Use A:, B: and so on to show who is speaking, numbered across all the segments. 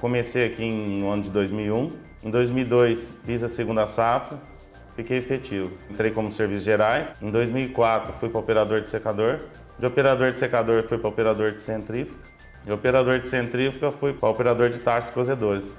A: comecei aqui no ano de 2001. Em 2002 fiz a segunda safra, fiquei efetivo. Entrei como serviços gerais. Em 2004 fui para operador de secador. De operador de secador fui para operador de centrífuga. De operador de centrífuga fui para operador de tachos cozedores,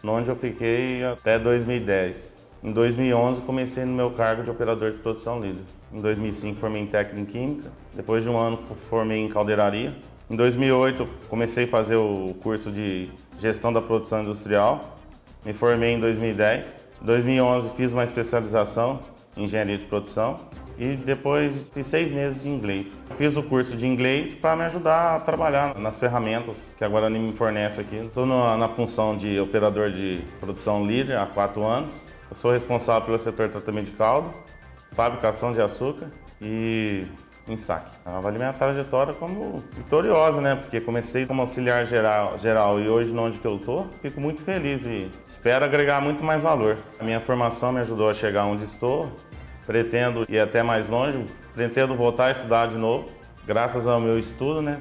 A: onde eu fiquei até 2010. Em 2011 comecei no meu cargo de operador de produção líder. Em 2005 formei em técnica em química. Depois de um ano formei em caldeiraria. Em 2008 comecei a fazer o curso de gestão da produção industrial. Me formei em 2010. Em 2011 fiz uma especialização em engenharia de produção. E depois fiz 6 meses de inglês. Fiz o curso de inglês para me ajudar a trabalhar nas ferramentas que a Guarani me fornece aqui. Estou na função de operador de produção líder há 4 anos. Eu sou responsável pelo setor de tratamento de caldo, fabricação de açúcar e ensaque. Eu avalio minha trajetória como vitoriosa, né? Porque comecei como auxiliar geral e hoje, onde que eu estou, fico muito feliz e espero agregar muito mais valor. A minha formação me ajudou a chegar onde estou. Pretendo ir até mais longe, pretendo voltar a estudar de novo. Graças ao meu estudo, né?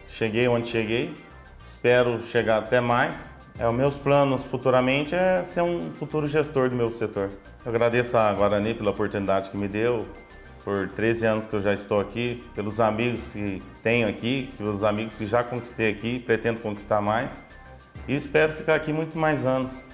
A: Cheguei onde cheguei, espero chegar até mais. Os meus planos futuramente é ser um futuro gestor do meu setor. Eu agradeço a Guarani pela oportunidade que me deu, por 13 anos que eu já estou aqui, pelos amigos que tenho aqui, pelos amigos que já conquistei aqui, pretendo conquistar mais. E espero ficar aqui muito mais anos.